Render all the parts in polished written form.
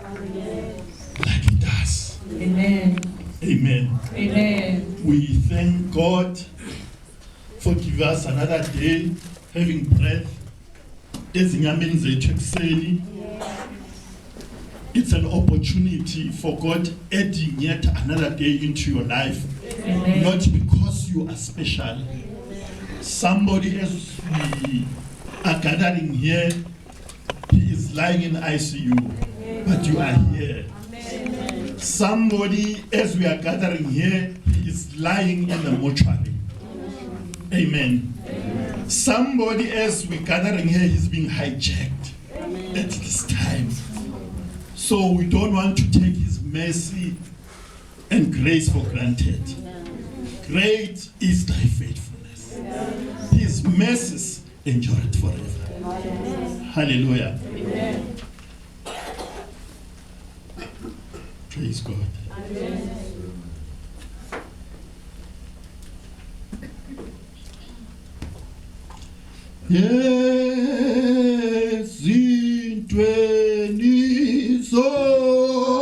like He does. Amen. Amen. Amen. We thank God for giving us another day, having breath. Ezinyameni zethu ekuseni. It's an opportunity for God adding yet another day into your life. Amen. Not because you are special. Somebody as we are gathering here, he is lying in ICU, but you are here. Amen. Somebody as we are gathering here, he is lying in the mortuary. Amen. Somebody as we're gathering here, he's being hijacked at this time. So we don't want to take his mercy and grace for granted. Great is thy faithfulness. His mercies endure it forever. Hallelujah. Praise God. Yes, intweni zonke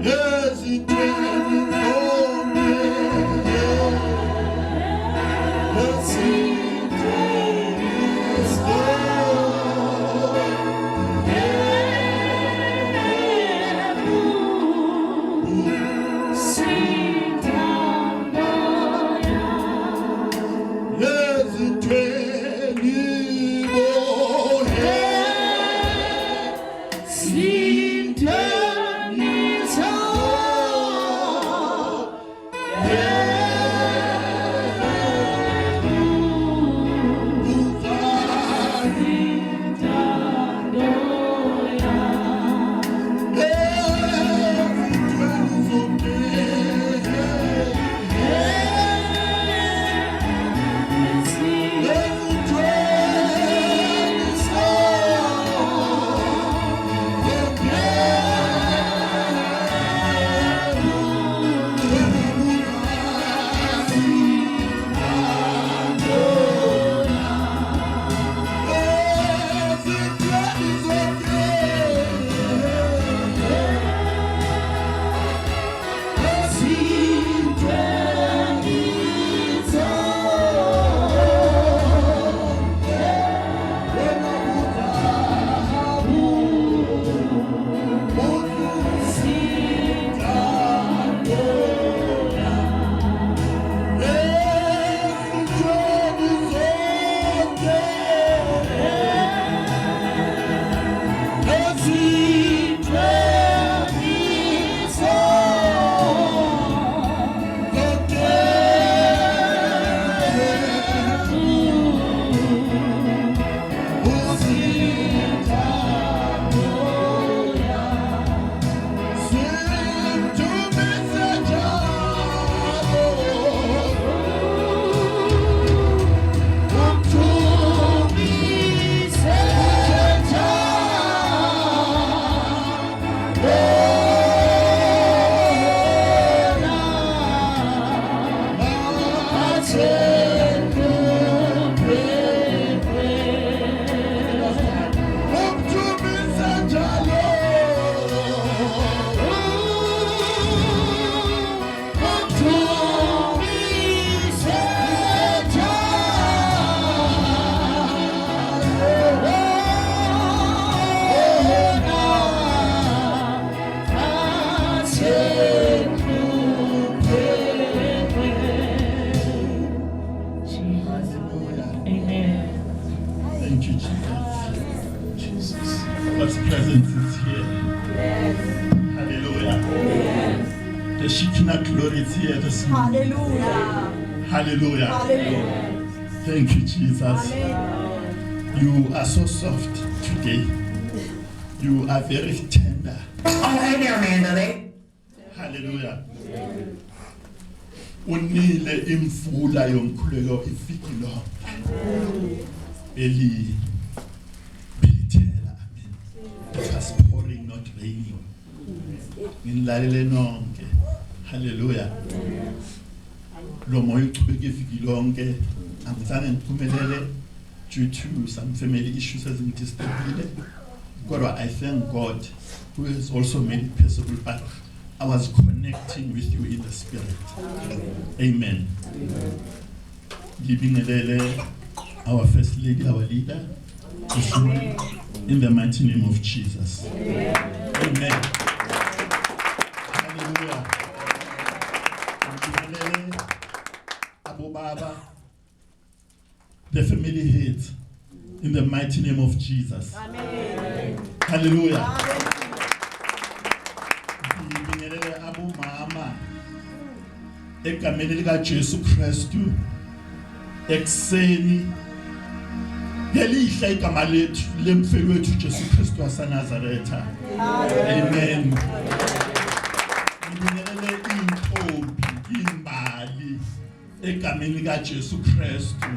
yes, intweni zonke yes, intweni God's presence is here. Hallelujah. The Shekinah glory is here this morning. Hallelujah. Thank you, Jesus. You are so soft today. You are very tender. Hey there, Mandalay. Hallelujah. Unile imvula yomkhuleko ifikile belithela. Amen. It was pouring, not raining. Ngilalele nonke. Hallelujah. lo moya uchubeka iviki lonke angizange ngiphumelele due to some family issues ezingidisturbile. God, I thank God who has also made it possible, but I was connecting with you in the spirit. Amen. Ngibingelele our first lady, our leader, in the mighty name of Jesus. Amen. Hallelujah. Ngibingelele Abu Baba, the family heads, in the mighty name of Jesus. Amen. Hallelujah. Ngibingelele Abu Mama, egameni lika Jesu Kristu, ekseni ngelihle igama lethu lemfelo wethu Jesu Kristu waseNazaretha. Amen. Ngibingelele intombi, imbali egameni lika Jesu Kristu.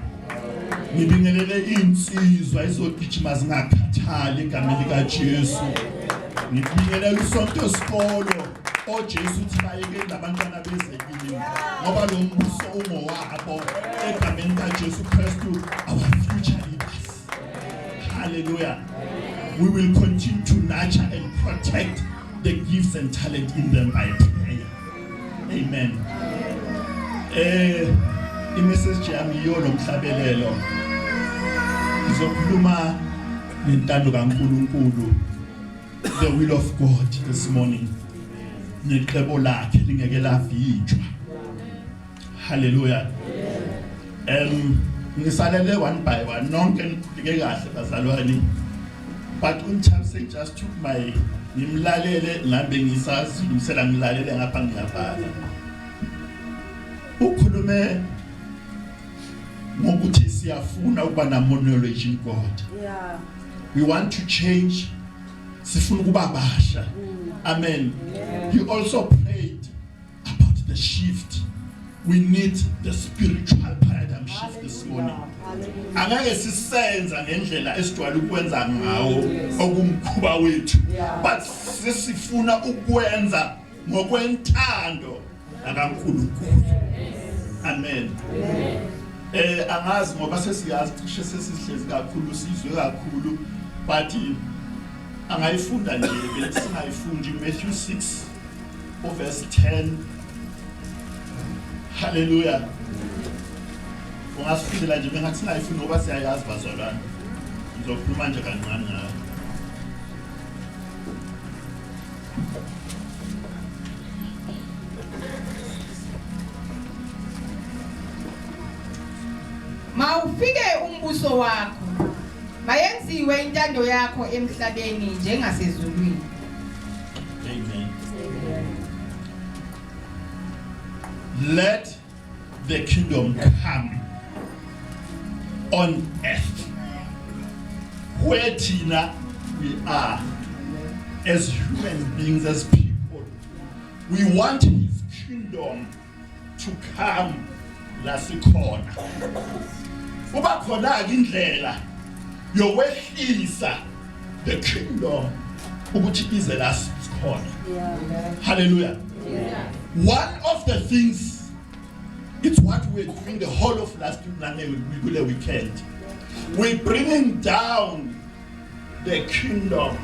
Ngibingelele insizwa ezogijima zingakhathali egameni lika Jesu. Ngibingelele usonto sikolo oJesu uthi bayeke labantwana bezekile ngoba lo mbuso ungowabo egameni lika Jesu Kristu, our future leaders. Hallelujah. We will continue to nurture and protect the gifts and talent in them by prayer. Amen. I-message yami yolo mhlabelelo ngizokhuluma ngentando kaNkulunkulu, the will of God this morning, neqebo lakhe lingeke lavinjwa. Hallelujah. Ngisalele one by one nonke ngiphike kahle bazalwane, but uNthabise just took my ngimlalele ngabe ngisazi ngimsela ngilalele ngapha ngiyabhala. Ukhulume ngokuthi siyafuna ukuba na monology in God. Yeah. We want to change. Sifuna ukuba basha. Amen. Yeah. He also prayed about the shift. We need the spiritual paradigm shift this morning. Angeke sisenza ngendlela esijwayele ukwenza ngawo okumkhuba wethu, but sisifuna ukwenza ngokwentando kaNkulunkulu. Amen. Angazi ngoba sesiyazi cishe sesihlezi kakhulu sizwe kakhulu, but angayifunda nje bethi singayifundi Matthew 6 verse 10. Hallelujah. Ungasifundela nje bengathi singayifundi ngoba siyayazi bazalwane. Ngizokhuluma nje kancane ngayo. Mawufike umbuso wakho, mayenziwe intando yakho emhlabeni njengasezulwini. Amen. Let the kingdom come on earth where Tina we are as human beings, as people. We want his kingdom to come lasikhona. Uba khona indlela yokwehlisa the kingdom ukuthi ize lasikhona. Hallelujah. Yeah. One of the things, it's what we're doing the whole of last weekend. We're bringing down the kingdom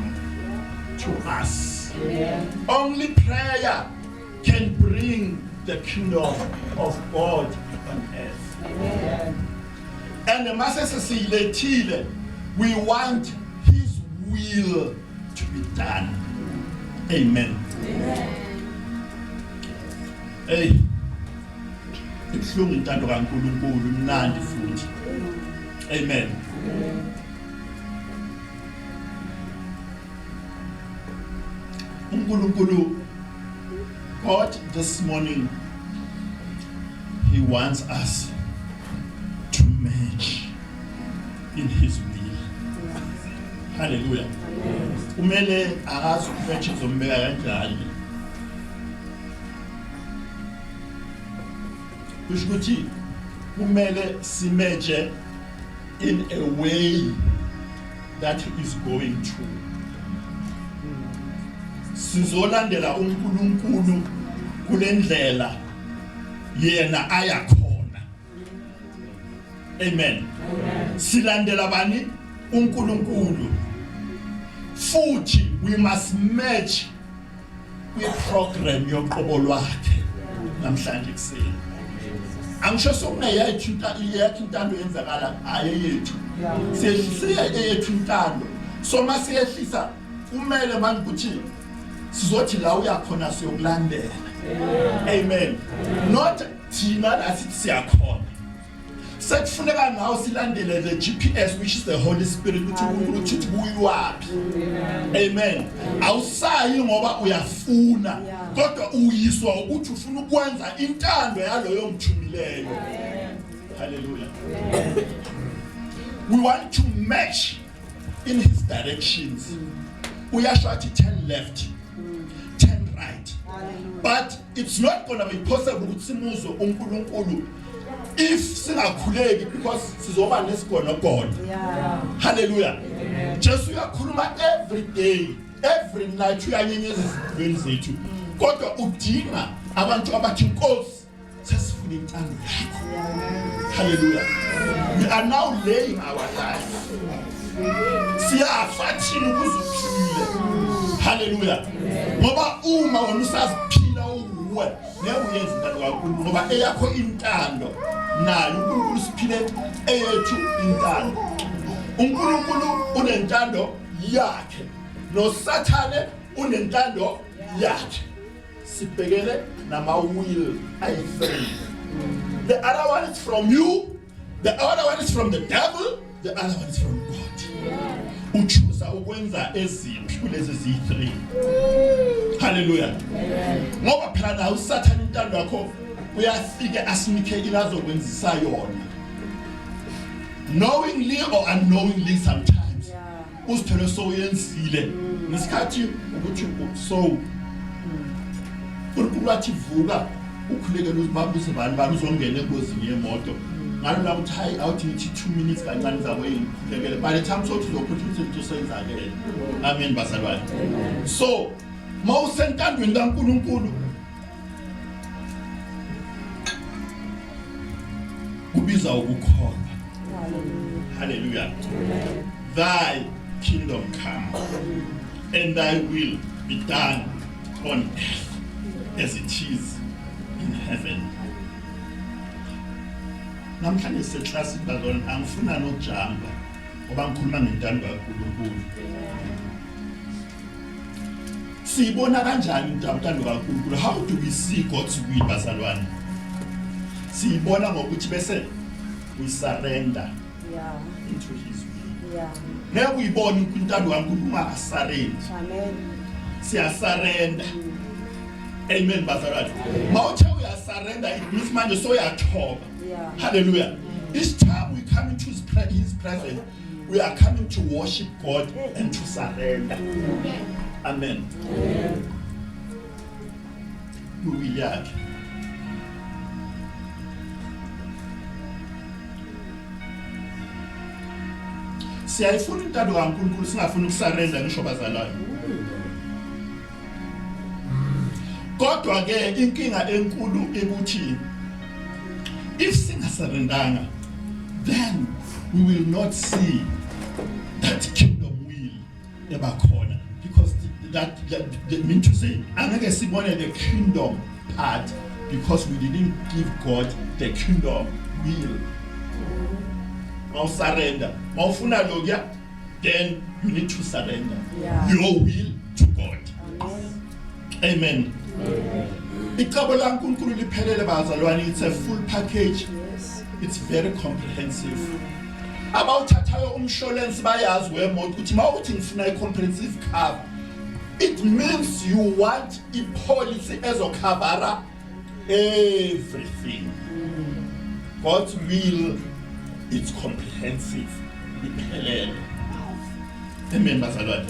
to us. Yeah. Only prayer can bring the kingdom of God on earth. Yeah. And the Master says, we want his will to be done. Amen. Hey, ibuhlungu intando kaNkulunkulu mnandi futhi. Amen. uNkulunkulu, God this morning, he wants us to merge in his will. Hallelujah. Kumele akazi ukumerge izombeka kanjani. Kusho ukuthi kumele simerge in a way that is going to sizolandela uNkulunkulu kulendlela yena ayakhona. Amen. Silandela bani uNkulunkulu. Futhi we must match kwi-program yoqobo lwakhe namhlanje kuseni. Angisho sokune yethu intando yenzakala ayethu. Siyehlisa eyethu intando. So masiyehlisa kumele manje ukuthi sizothi la uyakhona siyokulandela. Amen. Not thina lasithi siyakhona. Sekufuneka ngawo silandele the GPS, which is the Holy Spirit, ukuthi uNkulunkulu uthi buyaphi. Amen. Awusayi ngoba uyafuna, kodwa uyiswa ukuthi ufuna ukwenza intando yaloyo mthumileyo. Hallelujah. We want to match in his directions. Uyasho athi turn left, turn right. But it's not going to be possible ukuthi simuzwe uNkulunkulu if singakhuleki, because sizoba nesigonogono. Hallelujah. Jesu uyakhuluma every day, every night uyanyenyeza izindweni zethu. Kodwa udinga abantu abathi Nkosi sesifuna intando yakho. Hallelujah. We are now laying our life. Siyafa thina ukuze uphile. Hallelujah. Ngoba uma wena usaziphila uwe newuyenza intando yakho ngoba eyakho intando nayo uNkulunkulu siphile eyethu intando. uNkulunkulu unentando yakhe noSathane unentando yakhe. Sibhekele nama will ayi-3. The other one is from you, the other one is from the devil, the other one is from God. Uchoose ukwenza eziphi kulezi zi3. Hallelujah. Ngoba phela na uSathane intando yakho uyafika asinike ilazokwenzisa yona. Knowingly or unknowingly sometimes. Usithole soyenzile nesikhathi ukuthi so uNkulunkulu athi vuka ukhulekele uzibambise bani uzongena engozini yemoto. Ngalo la uthi hayi awuthi 2 minutes kancane zabo yikhulekele. By the time sothi uzokhutha into senzakele. Amen bazalwane. So mawusentandweni kaNkulunkulu kubiza ukukholwa. Hallelujah. Thy kingdom come and thy will be done on earth as it is in heaven. Namhlanje seklasi bazona angifuna nojamba ngoba ngikhuluma ngentando kaNkulunkulu. Sibona kanjani intando kaNkulunkulu? How do we see God's will bazalwane? Sibona ngokuthi bese we surrender into his will. Now we born intando kaNkulunkulu ungasurrender. Amen. Siya surrender. Amen bazalwane. Mawuthi uyasurrender it means manje so uyathoba. Hallelujah. Each time we come into his presence, we are coming to worship God and to surrender. Amen. We will yard. Siyayifuna intando kaNkulunkulu singafuni ukusurrender ngisho bazalwane. Kodwa ke inkinga enkulu ekuthi if singasurrendanga, then we will not see that kingdom will ever corner, because that mean to say angeke sibone the kingdom part because we didn't give God the kingdom will. Surrender. Mawufuna lokya, then you need to surrender your will to God. Amen. Icebo laNkulunkulu liphelele bazalwane, it's a full package. It's very comprehensive. Abawuthathayo umshwalense bayazi wemoto ukuthi mawuthi ngifuna i-comprehensive cover, it means you want a policy ezokhavara everything. God's will, it's comprehensive. Iphelele. Amen bazalwane.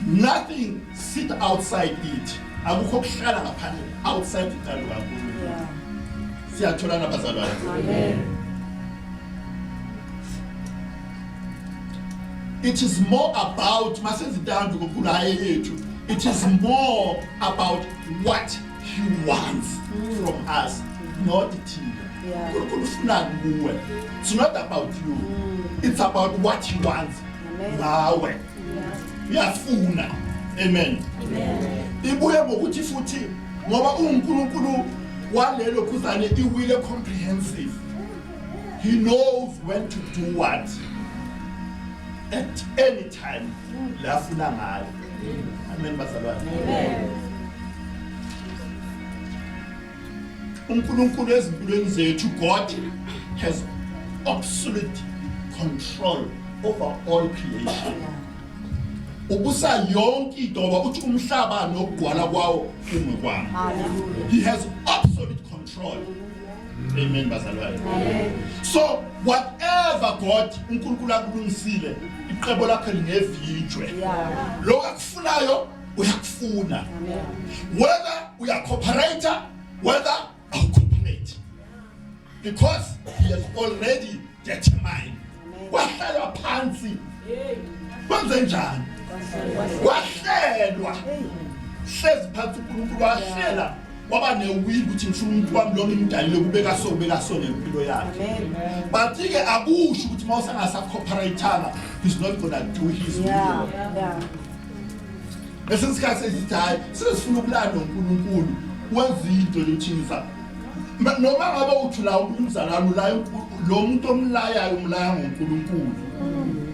Nothing sit outside it. Akukho kuhlala ngaphandle outside intando kaNkulunkulu. Siyatholana bazalwane. Amen. It is more about masenzintando kaNkulunkulu hayi yethu. It is more about what he wants from us not thina. uNkulunkulu ufuna kuwe. It's not about you. It's about what he wants. Ngawe. Uyafuna. Amen. Ibuye ngokuthi futhi ngoba uNkulunkulu walelo khuzane iwile comprehensive. He knows when to do what at any time. Lafuna ngayo. Amen bazalwane. Amen. uNkulunkulu ezimpilweni zethu, God has absolute control over all creation. Ubusa yonke idoba uthi umhlaba nokugwala kwawo umkwami. He has absolute control. Amen bazalwane. So whatever God uNkulunkulu akulungisile, iqebo lakhe lingevijwe. Lo akufunayo uyakufuna. Whether uya cooperator, whether I'll cooperate, because he has already determined. Wahlelwa phansi. Kwenze njani? Wahlelwa. Hlezi phansi uNkulunkulu wahlela waba newili ukuthi ngifuna umuntu wami lo ngimdalile kubeka so nempilo yakhe. But ke akusho ukuthi mawusangasa cooperator, he's not going to do his will. Bese isikhathi esithayi sesifuna ukulanda uNkulunkulu wenza into yothisa. Noma ngabe uthi la umzalwane la lo muntu omlayayo umlaya ngoNkulunkulu.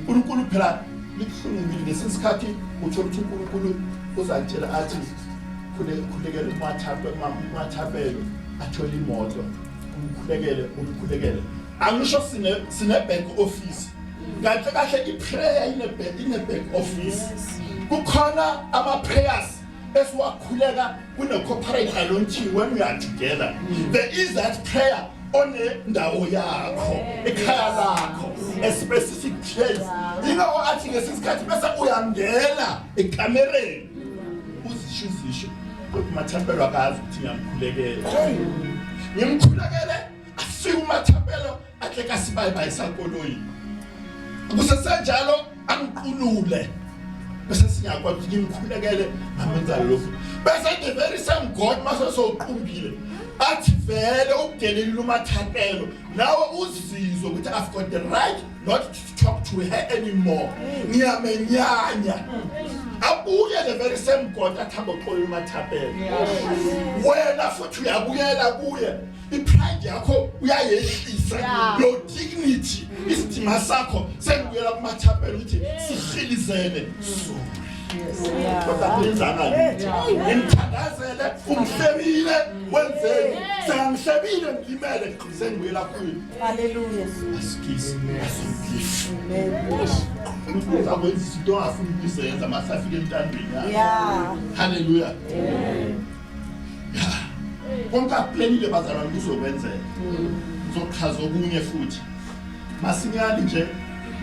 uNkulunkulu phela likhulumile ngesikhathi uthola ukuthi uNkulunkulu uzatshela athi khulekele umathapelo athola imoto, umkhulekele. Angisho sine back office. Kahle kahle iprayer ine back office. Kukhona ama prayers esiwakhuleka kune corporate alone when we are together. There is that prayer on ndawo yakho, ekhaya lakho, a specific place. Ingawo athi ngesikhathi bese uyangena ekamereni. Uzishuzisho ukuthi mathapelo akazi ukuthi ngiyamkhulekele afike umathapelo ahleka sibayi sakoloyi. Kusesenjalo angiqulule bese siyakwazi ukuthi ngimkhulekele amenza lokho. Bese the very same God mase soqumbile athi vele ukudelelile umathapelo nawe uzizwe ukuthi I've got the right not to talk to her anymore. Ngiyamenyanya. Abuye the very same God athamba uxolela umathapelo. Wena futhi uyabuyela kuye. Ipride yakho uyayehlisa, your dignity, isidima sakho sengibuyela kumathapelo ukuthi sihilizele. Kodwa kwenzanga lithi ngimthandazele umhlebile wenzeni sengamhlebile ngimele ngiqise ngibuyela kuye. Hallelujah. Asikisi uzakwenza izinto ongafuni ukuzenza masafika emntandweni yakho. Hallelujah. Konke akuplanile bazalwane kuzokwenzeka. Ngizochaza okunye futhi. Masinyali nje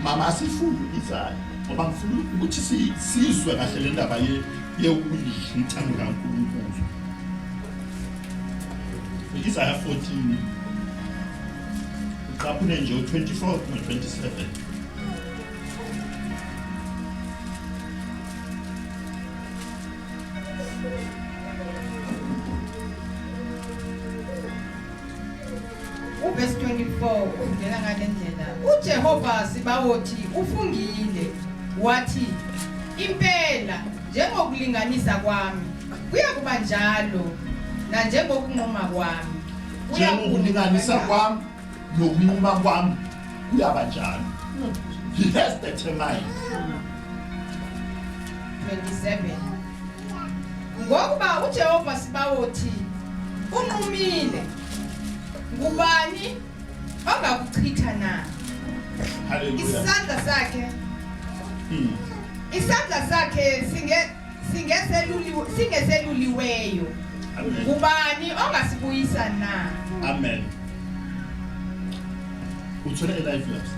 mama asifunde izayo ngoba ngifuna ukuthi sizwe kahle le ndaba yewuthando kaNkulunkulu. Isaiah 14 uqaphule nje 24 no 27. Verse 24 ungena ngale ndlela. uJehova sibawothi ufungile wathi impela njengokulinganisa kwami kuyakuba njalo na njengokunqoma kwami kuyakulinganisa kwami nokunquma kwami kuyaba njalo. He has determined. 27 ngokuba uJehova sibawothi unqumile ngubani ongakuchitha na? Hallelujah. Isandla sakhe singeseluliweyo. Ngubani ongasibuyisa na? Amen. Uthole life lapse.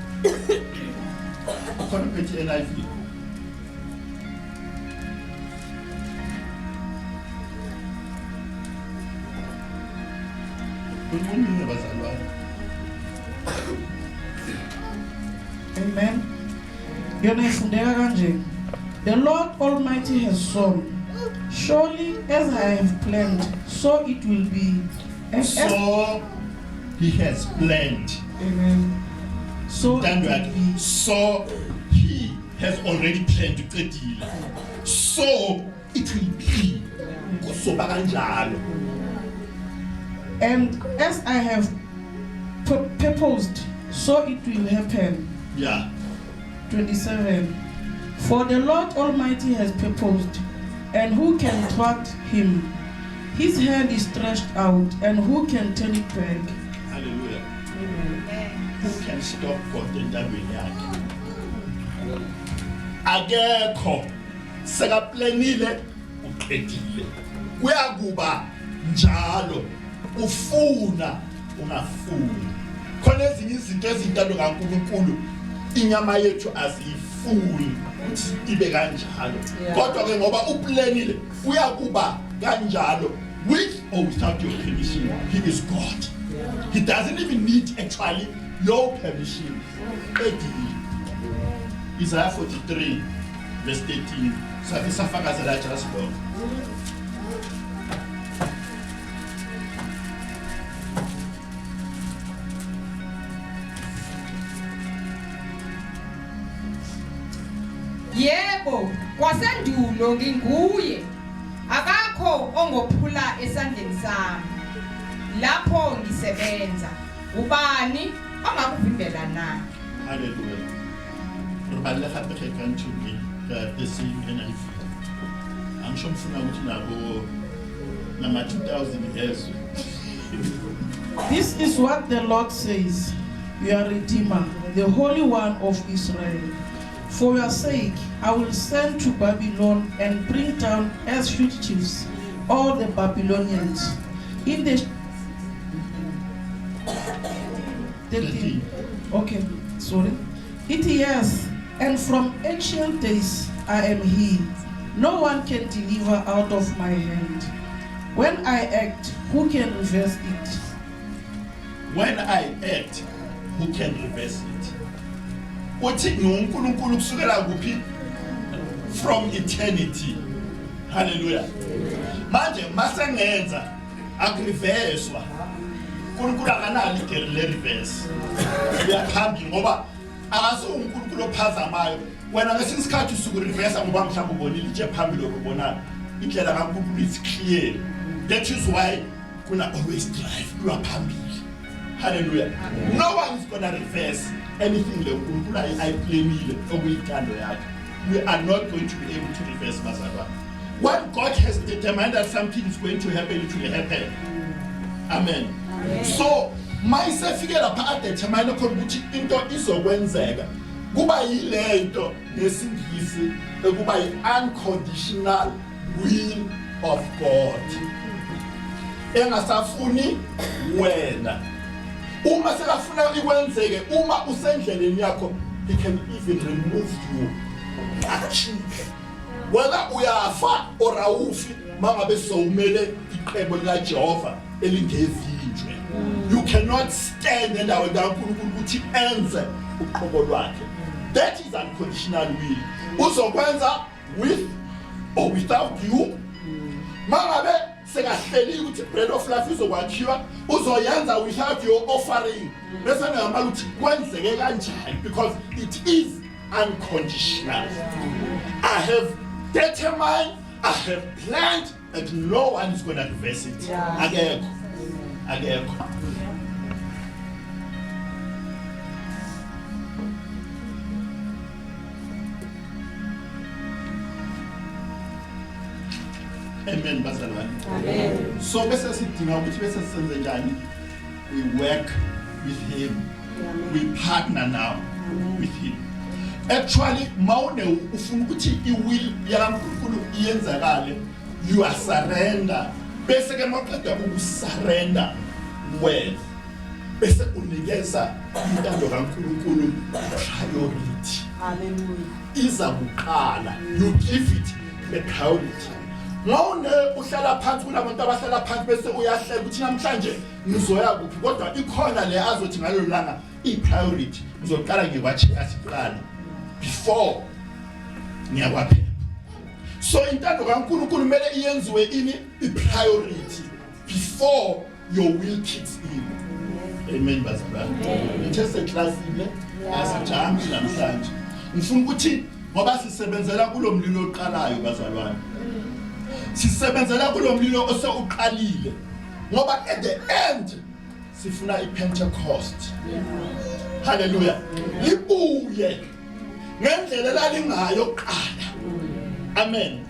Ukhona phethe life. Amen. Yona ifundeka kanje. The Lord Almighty has sown. Surely as I have planned, so it will be. So He has planned. Amen. So it will be. So he has already planned uqedile. So it will be. Kuzoba kanjalo. And as I have purposed, so it will happen. Yeah. 27. For the Lord Almighty has purposed, and who can thwart him? His hand is stretched out, and who can turn it back? Hallelujah. Amen. Who can stop God entabeni yakhe? Akekho. Sekaplanile uqedile. Kuyakuba njalo. Ufuna ungafuni. Khona ezinye izinto ezintando kaNkulunkulu inyama yethu asifuni ukuthi ibe kanjalo. Kodwa ke ngoba uplanile uyakuba kanjalo with or without your permission. He is God. He doesn't even need actually your permission. Isaiah 43 verse 13. So this afakazela just go. Yebo, kwasendulo nginguye. Akakho ongophula esandleni sami. Lapho ngisebenza. Ubani ongakuvimbela na? Hallelujah. Rubale gape ge ka ntho e ka same NIV. Angisho mfuna ukuthi nabo nama 2000 years. This is what the Lord says, your Redeemer, the Holy One of Israel. For your sake, I will send to Babylon and bring down as fugitives all the Babylonians. In the 13. Okay, sorry. It is, and from ancient days I am He. No one can deliver out of my hand. When I act, who can reverse it? When I act, who can reverse it? Uthi nguNkulunkulu kusukela kuphi? From eternity. Hallelujah. Manje masengenza akureverswa. uNkulunkulu akanalo igeri le reverse. Uyaphambili ngoba akaso uNkulunkulu ophazamayo. Wena ngesinye isikhathi usuku reverse ngoba mhlawumbe ubonile nje phambili okubona indlela kaNkulunkulu is clear. That is why kuna always drive phambili. Hallelujah. Amen. No one is going to reverse anything le uNkulunkulu ayiplanile okuyintando yakhe. We are not going to be able to reverse Mazalwa. When God has determined that something is going to happen, it will happen. Amen. Amen. So, mayisefike lapha adetermine khona ukuthi into izokwenzeka. Kuba yilento ngesingisi ekuba unconditional will of God. Engasafuni wena. Uma sekafuna ikwenzeke, uma usendleleni yakho, he can even remove you. Whether uyafa or awufi mangabe sowumele iqhebo lika Jehova elingezinjwe. You cannot stand endaweni kaNkulunkulu ukuthi enze uqobo lwakhe. That is unconditional will. Uzokwenza with or without you. Mangabe sekahleli ukuthi bread of life izokwakhiwa uzoyenza without your offering. Bese ngihamba ukuthi kwenzeke kanjani because it is unconditional. I have determined, I have planned, and no one is going to reverse it. Akekho. Amen, bazalwane. Amen. So bese sidinga ukuthi bese senze njani? We work with him. Amen. We partner now Amen. with him. Actually, mawune ufuna ukuthi iwill yakaNkulunkulu iyenzakale, you are surrender. Bese ke maqeda ukusurrender well. Bese unikeza intando kaNkulunkulu priority. Hallelujah. Iza kuqala, you give it the priority. Mawune uhlala phansi kunabantu abahlala phansi bese uyahlela ukuthi namhlanje ngizoya kuphi kodwa ikhona le azothi ngalo langa i-priority ngizoqala ngikwacheck siqala before ngiyakwaphela. So intando kaNkulunkulu kumele iyenziwe ini i-priority before your will kicks in. Amen bazalwane. Ngithe seclassile asijambi namhlanje. Ngifuna ukuthi ngoba sisebenzela kulomlilo oqalayo bazalwane. Sisebenzela kulomlilo oseuqalile. Ngoba at the end sifuna iPentecost. Hallelujah. Libuye ngendlela lalingayo qala. Amen.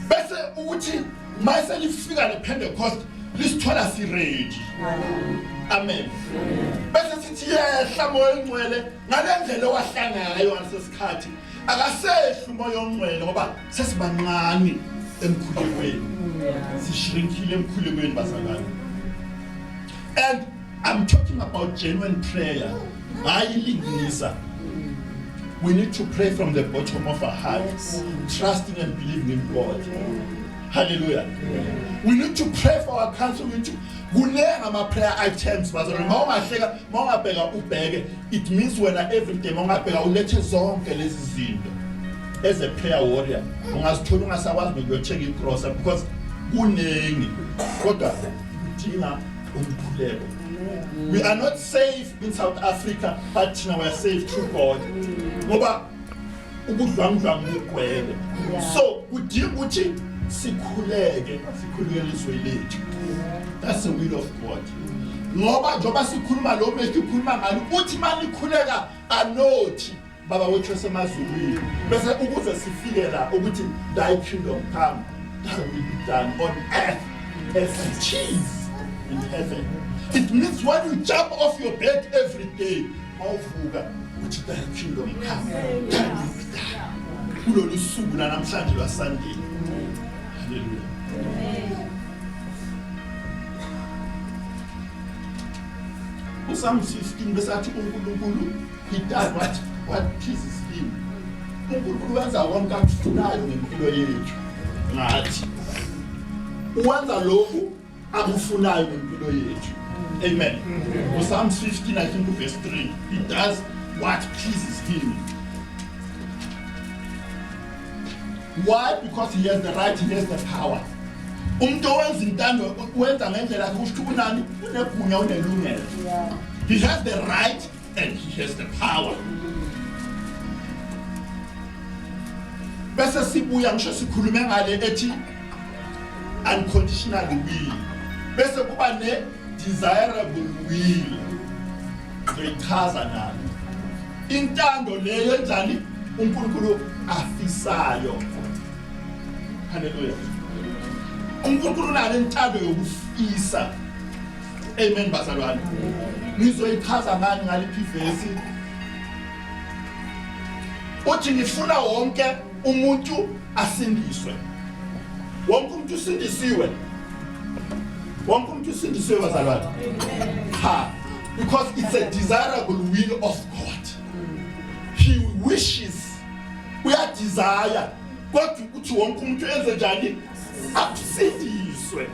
Bese ukuthi mayise lifika lePentecost lisithola si ready. Amen. Bese sithi yehla moya ongcwele ngalendlela owahlanga ngayo ngasesikhathi akasehlu umoya ongcwele ngoba sesibancane emkhulekweni. Sishrinkile emkhulekweni bazalwane. And I'm talking about genuine prayer. We need to pray from the bottom of our hearts, trusting and believing in God. Hallelujah. We need to pray for our country. We need to kunenga ama prayer items bazalwane. Mawungahleka, mawungabheka ubheke, it means wena every day mawungabheka ulethe zonke lezi zinto. As a prayer warrior, ungazithola ungasakwazi nokuyocheck icross because kunengi. Kodwa udinga umkhuleko. We are not safe in South Africa, but now we are safe through God. Ngoba ubudlwangudlwangu bugcwele. So kudinga ukuthi sikhuleke izwe lethu. That's the will of God. Ngoba njoba sikhuluma lo methi ukhuluma ngalo uthi manikhuleka anothi baba wethu esemazulwini. Bese ukuze sifike la ukuthi thy kingdom come, thy will be done on earth as it is in heaven. It means when you jump off your bed every day, mawuvuka uthi thy kingdom come, thy will be done. Kulolu suku la namhlanje lwa Sunday. Hallelujah. Psalm 15 besathi uNkulunkulu he does what pleases him. uNkulunkulu wenza konke akufunayo ngempilo yethu. Ngathi uwenza lokhu akufunayo ngempilo yethu. Amen. Psalm 15 I think verse 3. He does what pleases him. Why? Because he has the right, he has the power. Umuntu owenza intando wenza ngendlela ukuthi unani unegunya unelungelo. He has the right and he has the power. Bese sibuya ngisho sikhulume ngale ethi unconditional will. Bese kuba ne desirable will. Ngichaza nalo. Intando leyo njani uNkulunkulu afisayo. Hallelujah. uNkulunkulu unale intando yokufisa. Amen bazalwane. Ngizoyichaza ngani ngaliphi ivesi. Uthi ngifuna wonke umuntu asindiswe. Wonke umuntu usindisiwe. Wonke umuntu usindisiwe bazalwane. Ha. Because it's a desirable will of God. He wishes. We are desire. God uthi wonke umuntu enze njani? Asindiswe.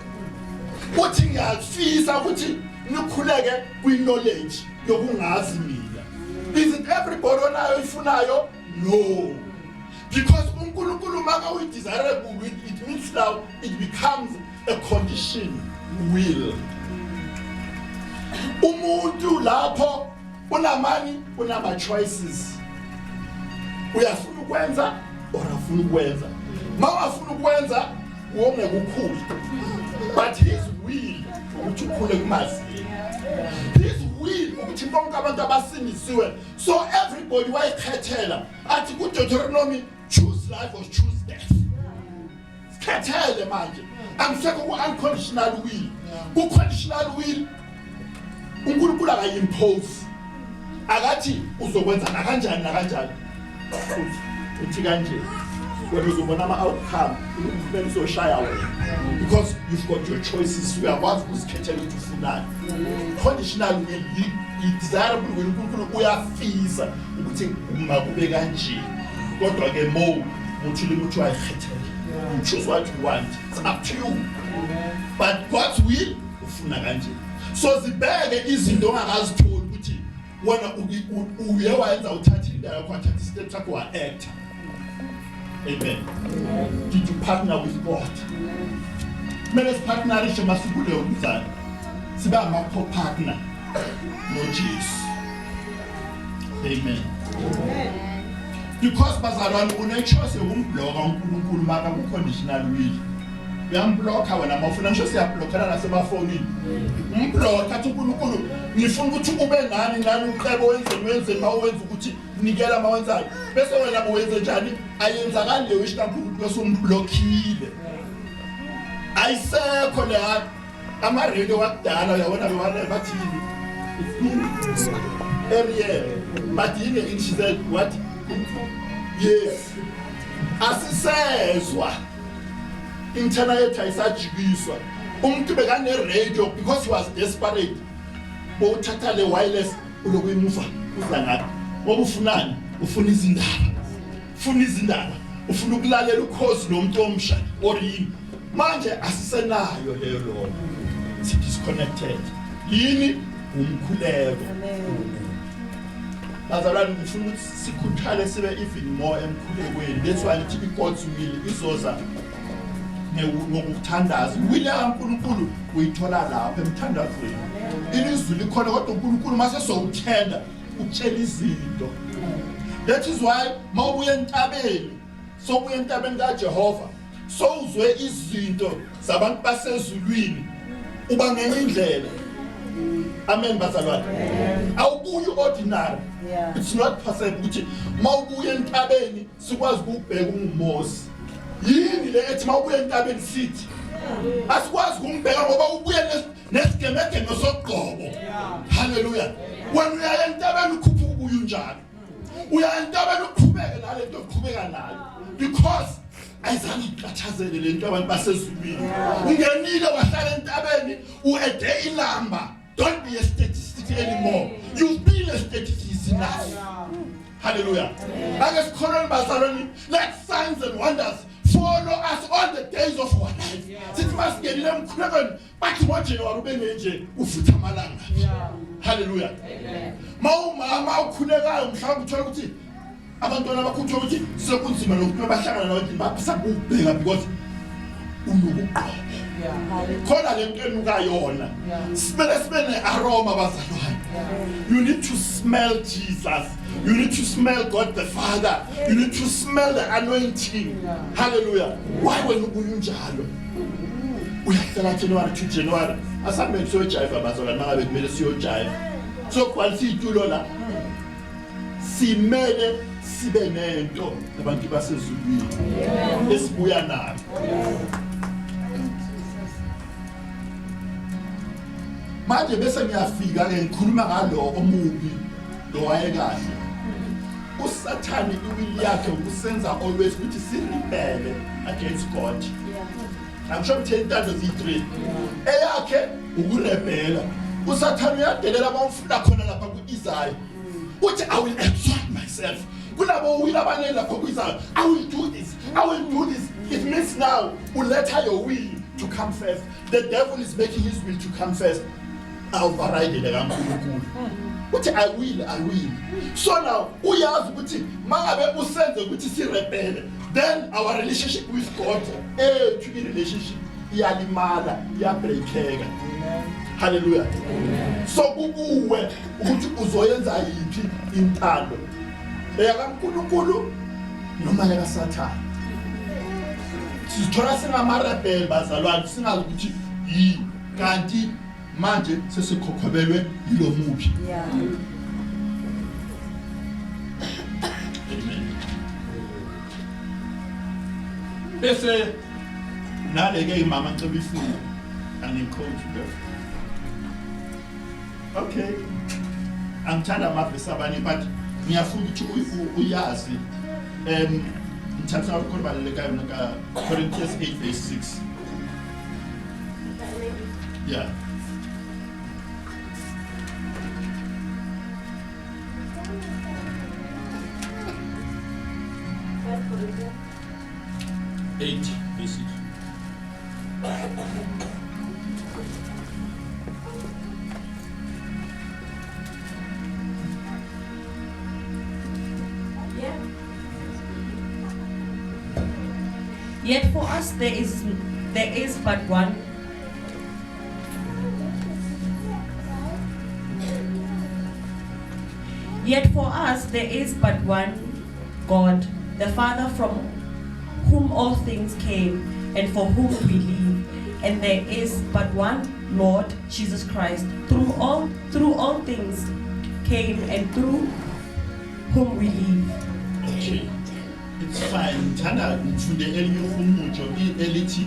Uthi ngiyafisa ukuthi nikhuleke kwi-knowledge yokungazi mina. Is it everybody onayo ifunayo? No. Because uNkulunkulu maka uyi-desirable will, it means now it becomes a condition will. Umuntu lapho unamani unama choices. Uyafuna ukwenza or afuna ukwenza. Mawafuna ukwenza wonke ukukhulu. But his will ukuthi ukhule kumazi. His will ukuthi bonke abantu abasindisiwe. So everybody wayikhethela athi ku Deuteronomy choose life or choose death. Khethele manje. Angisekho ku unconditional will. Ku conditional will uNkulunkulu akayimpose. Akathi uzokwenza kanjani nakanjani. Uthi kanje. When you go ama outcome, you will shy away because you've got your choices. You are what who's catering to finale. Conditional will, desirable will, uyafisa ukuthi makube kanje. Kodwa ke mo muthile muthi ayikhethe. You choose what you want. It's up to you. But God's will ufuna kanje. So zibeke izinto ongakazitholi ukuthi wena uye wayenza uthatha indawo yakho athatha step sakho wa actor. Amen. Did you partner with God? Mele partnerishe masukule umzali. Siba ama co-partner. noJesu. Amen. Because bazalwane unechoice yokumbloka uNkulunkulu maka ku-conditional will. Uyambloka wena mawufuna ngisho siyablockana nasemafonini. Umbloka athi uNkulunkulu ngifuna ukuthi ube nani uqhebo wenze mawenza ukuthi nikela mawenzayo. Bese wena bowenze njani? Ayenzakali leyo ish kaNkulunkulu bese umblokile. Ayisekho la ama-radio wakudala uyabona bewana bathini. Ariel, but in English she said what? Yes. Asisezwa. Internet ayisajikiswa. Umuntu bekane radio because he was desperate. Bothatha le wireless ulokuyimuva uza ngathi. Ngoba ufunani? Ufuna izindaba. Ufuna izindaba. Ufuna ukulalela ukhozi lomuntu omsha or yini. Manje asisenayo leyo lo. Si disconnected. Yini umkhuleko. Bazalwane ngifuna ukuthi sikhuthale sibe even more emkhulekweni. That's why ngithi God's will izoza ngokuthandaza. Will kaNkulunkulu uyithola lapha emthandazweni. Ilizwi likhona kodwa uNkulunkulu mase sowuthenda ukutshela izinto. That is why mawubuya entabeni, sobuya entabeni kaJehova, sowuzwe izinto zabantu basezulwini uba ngenye indlela. Amen bazalwane. Awubuyi ordinary. It's not possible ukuthi mawubuya entabeni sikwazi ukubheka uMose. Yini le ethi mawubuya entabeni sithi asikwazi ukumbheka ngoba ubuye nesigemegeme sogqobo. Hallelujah. When uya entabeni ukhupha ubuye unjalo. Uya entabeni uqhubeke nalento oqhubeka nayo because ayizange iqhathazele lento abantu basezulwini. Ungenile wahlala entabeni uede ilamba. Don't be a statistic anymore. You've been a statistic enough. Hallelujah. Let signs and wonders follow us all the days of our life. Sithi masingenile emkhulekweni bathi ngoJehovah ubengeje ufutha amalanga. Hallelujah. Mawumama ukhulekayo mhlawumbe uthola ukuthi abantwana bakho uthola ukuthi sekunzima nokuthi bahlangana nawe baphisa ukubheka because unokuqoqa. Khona lento enukayona. Smell ne aroma bazalwane. You need to smell Jesus. You need to smell God the Father. You need to smell the anointing. Hallelujah. Why when unjalo? Uyahlala January to January. Asambe siyojiva bazalwane mangabe kumele siyojiva. So kwalisi itulo la. Simele sibe nento abantu basezulwini. Esibuya nayo. Manje bese ngiyafika ke ngikhuluma ngalo omubi lo wayekahle. USathane iwili yakhe ukusenza always ukuthi sirebele against God. I'm sure to that is it. Eyakhe ukurebela. USathane uyadelela abamfuna khona lapha kuIsaiah. Uthi I will exalt myself. Kulabo uwila abanye lapha kuIsaiah. I will do this. I will do this. It means now uletha your will to come first. The devil is making his will to come first. Override the kaNkulunkulu. Uthi I will. So now uyazi ukuthi mangabe usenze ukuthi sirebele, then our relationship with God, to the relationship iyalimala, iyabreakeka. Hallelujah. So kubuwe ukuthi uzoyenza yiphi intando. EyaKaNkulunkulu noma yakaSathane. Sithola singamarebele bazalwane singazi ukuthi yi kanti manje sesikhokhelwe yilo mubi. Bese naleke imama ncebe ifuna angicoach lo. Okay. Angithanda amavesi abanye but ngiyafuna ukuthi uyazi ngithatha ukukhuluma balekayo naka Corinthians 8:6. Yeah. Eight, basic. Yet for us there is but one. Yet for us there is but one God, the Father, from whom all things came and for whom we live, and there is but one Lord, Jesus Christ, through all things came and through whom we live. Okay, it's fine. Tana mfunde eliyohumujo elithi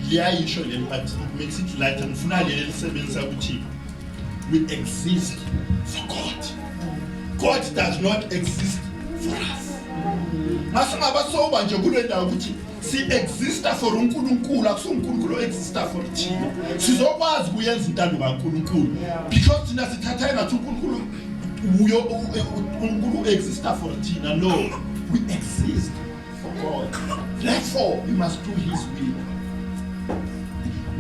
liyayisho le but it makes it lighter. Mfuna le lisebenzisa ukuthi we exist for God. God does not exist for us. Masingabasoba nje kule ndawo ukuthi si exista for uNkulunkulu akusuNkulunkulu exista for thina. Sizokwazi kuyenza intando kaNkulunkulu because thina sithatha ngathi uNkulunkulu uNkulunkulu exista for thina. No, we exist for God. Therefore, we must do His will.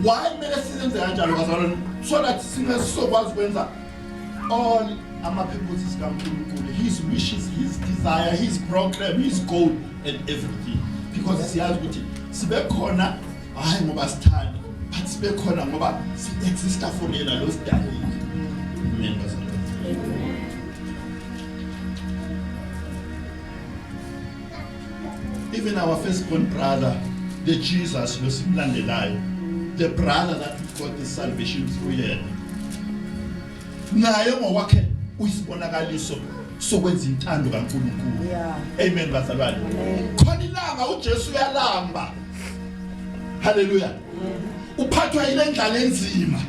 Why mele sizenze kanjalo bazalwane? So that singezokwazi kwenza all ama-purposes kaNkulunkulu, His wishes, His desire, His program, His goal and everything. Because siyazi ukuthi sibe khona hayi ngoba sithanda, but sibe khona ngoba si-exista for yena lo sidalile. Amen bazalwane. Even our firstborn brother, the Jesus lo simlandelayo, the brother that we got the salvation through yena, naye ngokwakhe uyisibonakaliso sokwenza intando kaNkulunkulu. Amen bazalwane. Khona ilanga uJesu uyalamba. Hallelujah. Uphathwa yile ndlala enzima.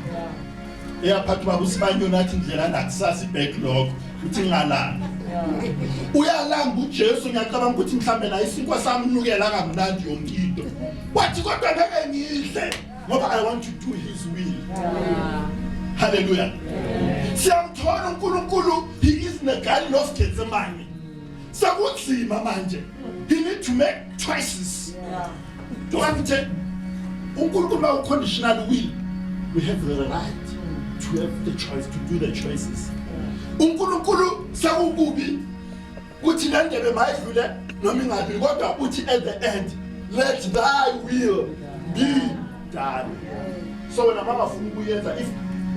Eyaphathwa kusibanyo nathi indlela nakusasa ibacklog uthi ngalanga. Uyalamba uJesu ngiyacabanga ukuthi mhlambe la isinkwa sami unukela kamnandi yonkinto. Wathi kodwa ngeke ngidle ngoba I want to do His will. Hallelujah. Siyamthola uNkulunkulu, He is in the garden of Gethsemane. Sakunzima manje. He need to make choices. Do I have to uNkulunkulu conditional will? We have the right to have the choice, to do the choices. uNkulunkulu sakukubi uthi nendebe mayidlule noma ingabi kodwa uthi at the end, let thy will be done. So when abangafuna ukuyenza, if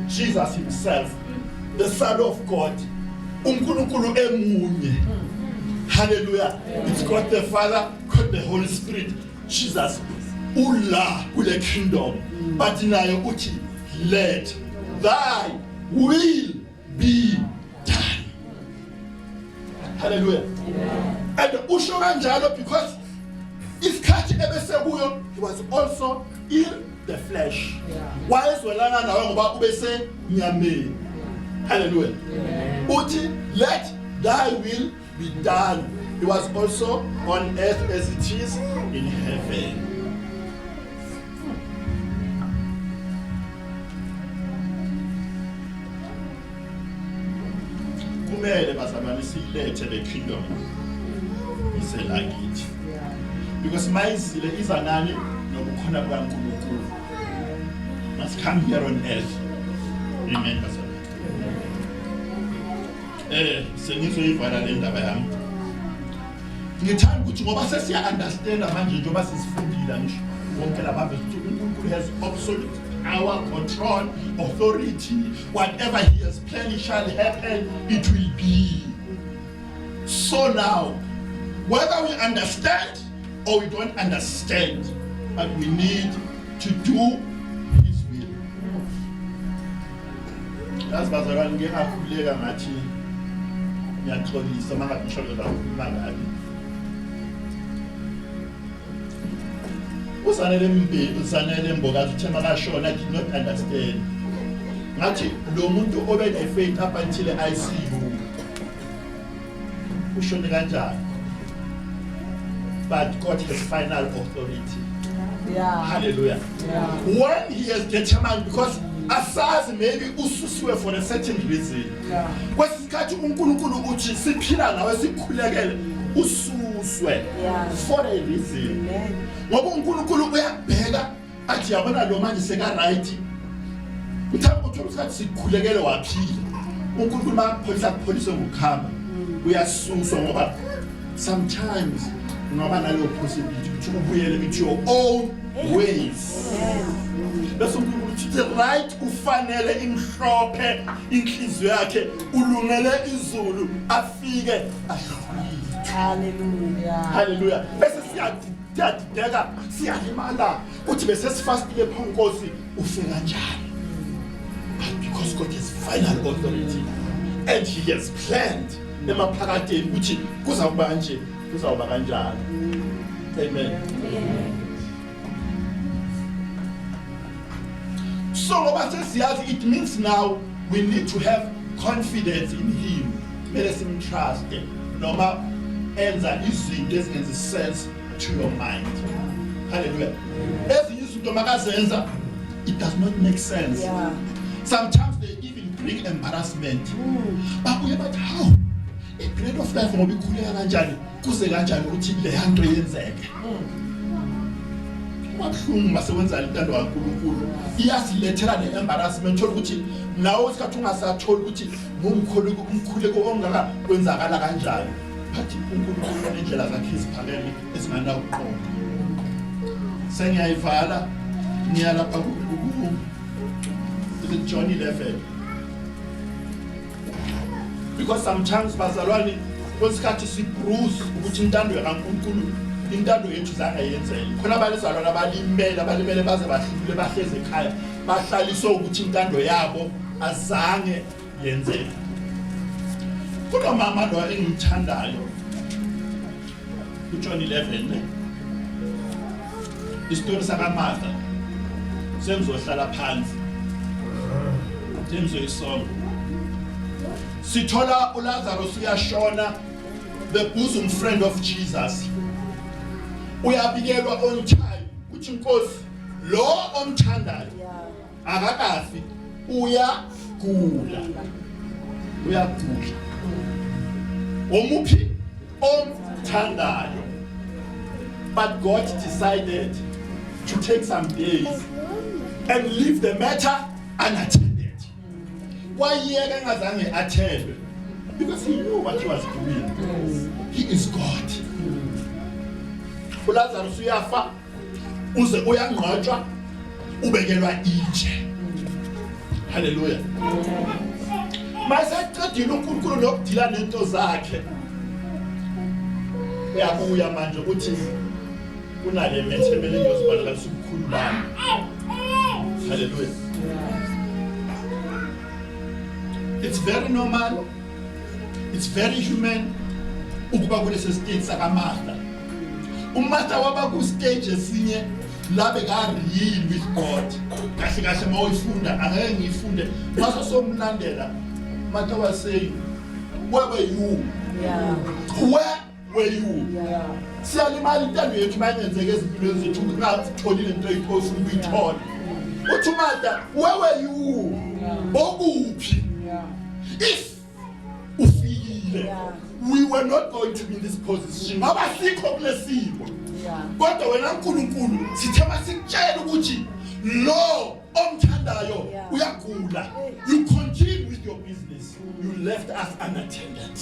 Jesus himself, the Son of God, uNkulunkulu emunye, hallelujah, it's God the Father, God the Holy Spirit, Jesus ula kule kingdom, but nayo uthi let thy will be done. Hallelujah. And usho kanjalo because isikhathi ebesekuyo, he was also in the flesh. Wayezwelana nawe ngoba ubese nyameni. Hallelujah. Uthi let thy will be done. He was also on earth as it is in heaven. Kumele bazalwane silethe the kingdom iselakithi. Because mayizile iza nani nokukhona kukaNkulunkulu. Must come here on earth. Amen bazalwane. Sengizoyivala le ndaba yami. Ngithanda ukuthi ngoba sesiya understand manje njengoba sisifundile ngisho wonke laba bethu uNkulunkulu has absolute power, control, authority. Whatever He has planned shall happen, it will be. So now, whether we understand or we don't understand, but we need to do His will. That's bazalwane ngiyakhuleka ngathi ngiyaxolisa mangabe ngisholo la mangabe. Usanele mbokazi uthe makashona did not understand. Ngathi lo muntu obe ne-faith up until ICU ushone kanjani? But God has final authority. Hallelujah. When He has determined, because asazi maybe ususiwe for a certain reason. Kwesikhathi uNkulunkulu uthi siphila nawe sikhulekele ususwe for a reason. Ngoba uNkulunkulu uyabheka athi yabona lo manje seka right. Uthanda ukuthi usikhathi sikhulekele waphila. uNkulunkulu makupholisa ngokukhamba uyasuswa ngoba sometimes ngoba nalo possibility ukuthi ubuyele into your own ways. Bese uNkulunkulu the right ufanele imhlophe inhliziyo yakhe ulungele izulu afike ahlulile. Hallelujah. Bese siyadideka siyalimala uthi bese sifastile phambi Nkosi ufika kanjani. But because God has final authority and he has planned emaphakatheni ukuthi kuzawuba nje kuzawuba kanjani. Amen. So it means now we need to have confidence in him. Let us trust him. Noma enza izinto ezingenza sense to your mind. Hallelujah. Ezinye izinto makazenza it does not make sense. Yeah. Sometimes they even bring embarrassment. Babuye bathi how a grade of life ngoba ikhuleka kanjani kuze kanjani ukuthi le yanto yenzeke. Makhulu masebenza intando kaNkulunkulu iyasilethela ne-embarrassment ukuthi nawe isikhathi ungasatholi ukuthi umkhuleko ongaka kwenzakala kanjani. Phathi uNkulunkulu nendlela zakhe eziphakeme ezinganawuqonda. Sengiyayivala ngiyalapha is it John 11? Because sometimes bazalwane kwesikhathi sibruise ukuthi intando kaNkulunkulu intando yethu zangayenzeli khona abalizalwana abalimele baze bahlule bahleze ekhaya bahlaliswe ukuthi intando yabo azange yenzeke. Kunomama lo engimthandayo uJohn 11 istori sakaMartha semzohlala phansi semzoyisonga sithola uLazarus uyashona, the bosom friend of Jesus uyabikelwa on time ukuthi Nkosi lo omthandayo akakafi uyagula omuphi omthandayo. But God decided to take some days and leave the matter unattended. Why yeke ngazange athelwe? Because he knew what he was doing. He is God. uLazarus uyafa uze uyangqotshwa ubekelwa itshe. Hallelujah. Masaqedile uNkulunkulu nokudila nento zakhe uyabuya manje uthi kunale methebele ngiyozibalakalisa ukukhulu bami. Hallelujah. It's very normal, it's very human ukuba kulesi stage sakaMartha. uMartha waba ku stage esinye la beka real with God. Kahle kahle mawuyifunda angeke ngiyifunde mase somlandela. Martha was saying, where were you? Where were you? Siyalimala intando yethu mayenzeke ezimpilweni zethu ngatholile into iphosa ukuyithola. Uthi uMartha, where were you? Bokuphi? If ufikile, we were not going to be in this position. Ngoba sikho kulesimo. Kodwa wena uNkulunkulu sithema sikutshela ukuthi lo omthandayo uyagula. You continue with your business. You left us unattended.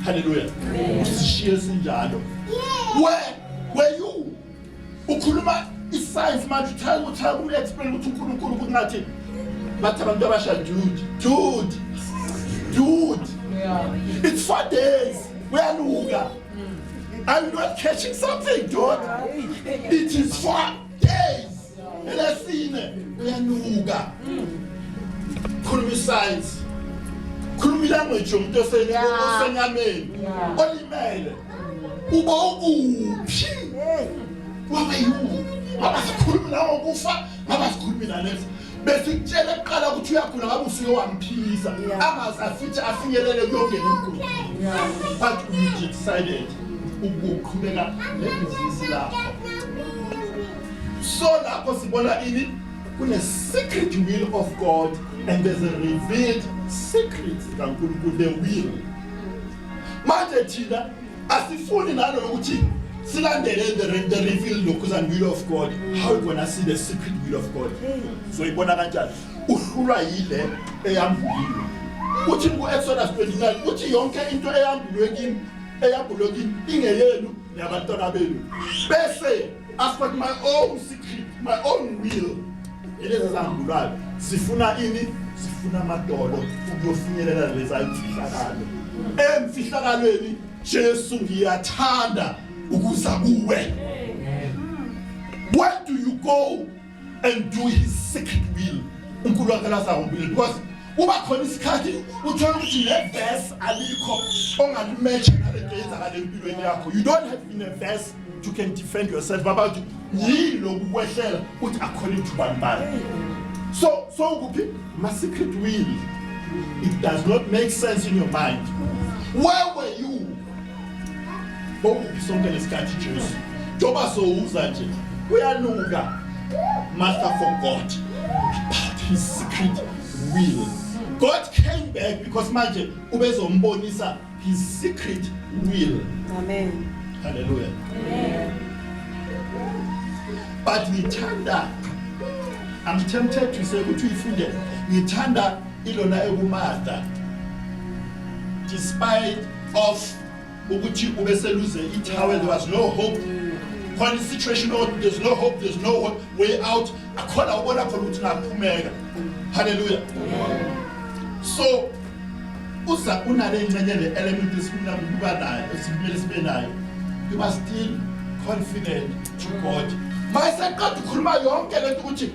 Hallelujah. Usishiye sinjalo. Where were you? Ukhuluma iscience manje uthatha uexplain ukuthi uNkulunkulu ukuthi ngathi bathi abantu abasha Jude. It's 4 days. Uyaluka. Are you not catching something, Jude? It is 4 days. Elesine uyaluka. Khuluma science. Khuluma language yomuntu osenyameni. Olimele. Uba ukuphi? Wabayu. Abasikhulumi nawo kufa, abasikhulumi nalesi. Besikutshela eqala ukuthi uyagula ngabe ufike wamphisa. Angazi afithi afinyelele kuyongena inkulu. But we decided ukuqhubeka nebhizinisi lakho. So lapho sibona ini kune secret will of God and there's a revealed secret kaNkulunkulu, the will. Manje thina asifuni nalo ukuthi silandele the revealed will of God. How we gonna see the secret will of God? So ibona kanjani uhlulwa yile eyambulile. Uthi ku Exodus 29 uthi yonke into eyambulwe kimi ingeyenu nabantwana benu. Bese as for my own secret, my own will, elezi zambulayo sifuna ini sifuna amadolo ukuyofinyelela leza imfihlakalo emfihlakalweni Jesu ngiyathanda ukuza kuwe. Where do you go and do his secret will? Unkulunkulu wakala sakumbili because uba khona isikhathi uthola ukuthi le verse alikho ongalimatch nalento yenzakala empilweni yakho. You don't have in a verse you can defend yourself about yilo kukwehlela uthi according to bani. So kuphi my secret will, it does not make sense in your mind. Where were you? Sonke lesikhathi Jesu joba souza nje uyanuka master forgot about his secret will. God came back because manje ubezombonisa his secret will. Amen. Hallelujah. Amen. But ngithanda, I'm tempted to say ukuthi uyifunde ngithanda ilona ekuMartha despite of ukuthi ubeseluze ithawe, there was no hope. Khona situation there's no hope, there's no way out. Akhona ubona khona ukuthi ngaphumeka. Hallelujah. So uza unale ingxenye le element esifuna ukuba nayo esimele sibe nayo. You must still confident to God. Mase qala ukukhuluma yonke lento ukuthi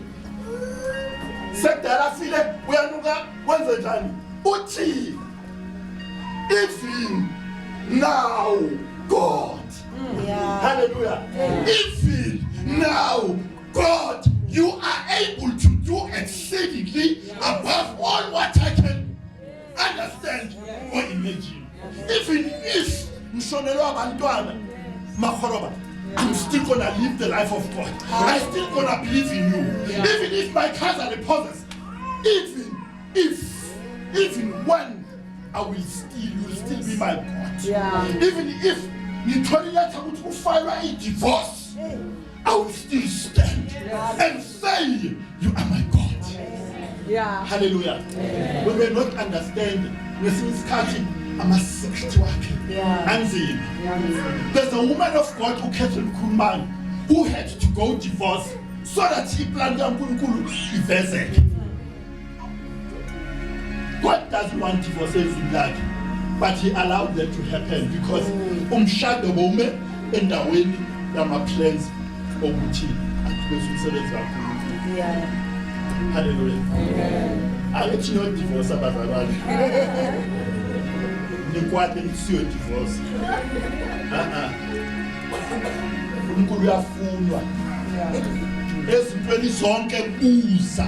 sekudala file uyanuka wenze njani? Uthi even now God. Hallelujah. Even now God, you are able to do exceedingly above all what I can understand or imagine. Even if mshonelwa abantwana makhoroba, I'm still gonna live the life of God. I'm still gonna believe in you. Even if my cars are repossessed, even when I will still, you will still be my God. Even if you told me that I would file a divorce, I will still stand and say, you are my God. Hallelujah. When we not understand, I'm a secret worker. There's a woman of God who Catherine Kuhlman who had to go divorce so that he planned God doesn't want divorce in that, but he allowed that to happen because umshado bome endaweni yama plans ukuthi akubese umsebenzi kakhulu. Hallelujah. Alethi no divorce abazalwane. Nikwade nisiyo divorce. Unkulunkulu uyafunwa. Ezintweni zonke buza.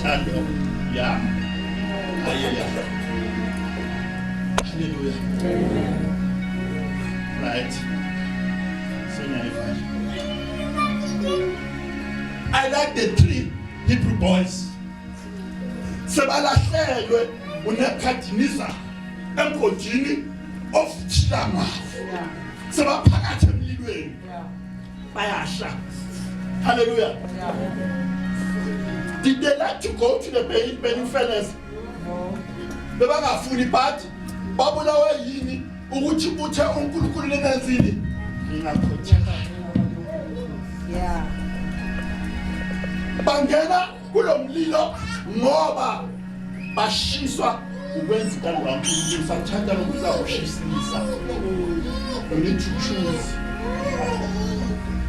Hallelujah. Hallelujah. Right. I like the 3 Hebrew boys. Sebalahlelwe uNebukadnezar emgodini of Chilama. Sebaphakathi emlilweni. Bayasha. Hallelujah. Did they like to go to the burning furnace? Bebangafuni but babulawe yini ukuthi uthe uNkulunkulu lenenzini ngingakhothi. Bangena kulomlilo ngoba bashiswa ukwenza into kaNkulunkulu. Sathanda ukuza ushisisa. You need to choose.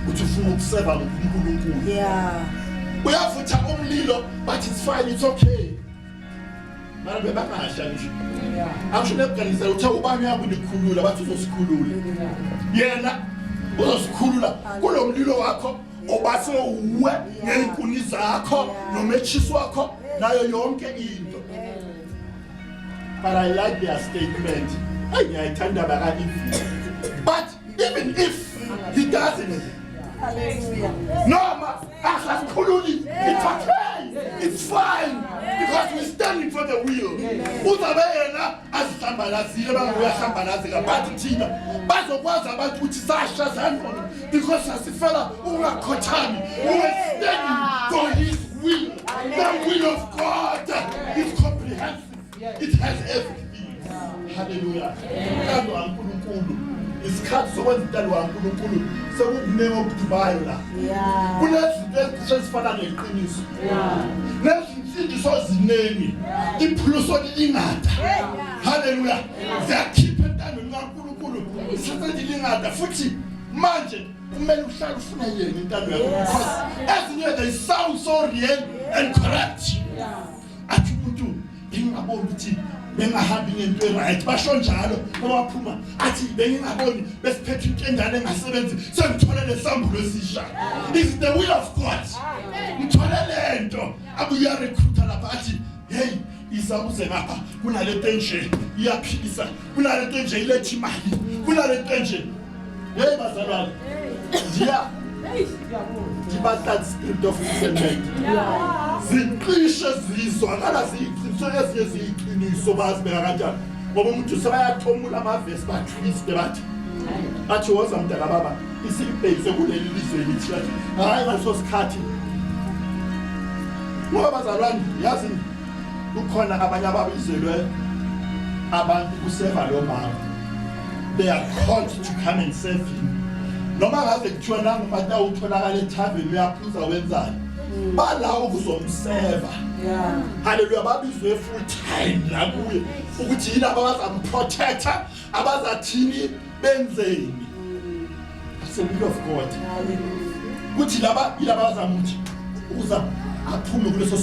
Ufuna ukuseva uNkulunkulu. Uyavutha umlilo but it's fine, it's okay. Mara bebakasha nje. Akusho Nebukadnezar uthe ubani yakunikhulula bathi uzosikhulula. Yena uzosikhulula kulomlilo wakho obase uwe ngenkuni zakho nometshisi wakho nayo yonke into. But I like their statement. Ayithanda baka if. But even if he doesn't, no, it's okay. It's fine because we're standing for the will. Uzabeyena asisambalazile bangoyasambalazeka bathi thina bazokwazi abantu ukuthi sasha sandona because asifela ungakhothami. We're standing for his will. The will of God is comprehensive. It has everything. Hallelujah. isikhathi sokwenza intando kaNkulunkulu sekukunenge okudubayo la kunezinto ezifana neqiniso nezinsindiso eziningi iphuloso lingada haleluya ziyakhipha entandweni kaNkulunkulu isithathe lingada futhi manje kumele uhlale ufuna yena intando yakho because ezinye they sound so real and correct athi umuntu ngingaboni ukuthi bengahambi ngento right basho njalo baphuma athi bengingaboni besiphethe intendane engasebenzi sengithola lesambulo esisha is the will of God ngithola lento abuya recruiter lapha athi hey isabuze ngapha kunalento nje iyaphilisa kunalento nje ilethi imali kunalento nje hey bazalwane ndiya That spirit of discernment. Ziqishe zizwakala ziyiqiniso eziyiqiniso bazibeka kanjani ngoba umuntu sebayathomula amavesi batwist bathi woza mntaka baba isibhekise kuleli lizwe lithi hayi ngaso sikhathi ngoba bazalwane yazi ukhona abanye ababizelwe abantu kuseva lo mama they are called to come and serve him. Noma ngaze kuthiwa nangumata utholakala ethaveni uyaphuza wenzani bala ukuzomseva haleluya babizwe full time la kuye ukuthi yini abazamprotector abazathini benzeni it's a will of God kuthi laba bazamuthi ukuza aphume kuleso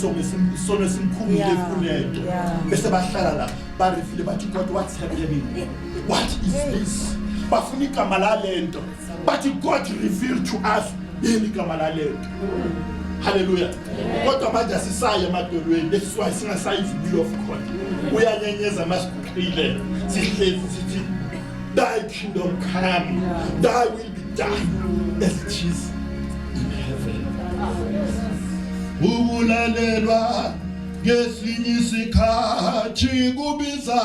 sono esimkhumule kuleto bese bahlala la barifile bathi God what's happening what is this bafuna igama lalento but God revealed to us yini igama lalento hallelujah kodwa manje asisaya emadolweni that's why singasayizi will of God uyanyenyeza masiqile sihlezi sithi thy kingdom come thy will be done as it is in heaven ubulalelwa ngesinye isikhathi kubiza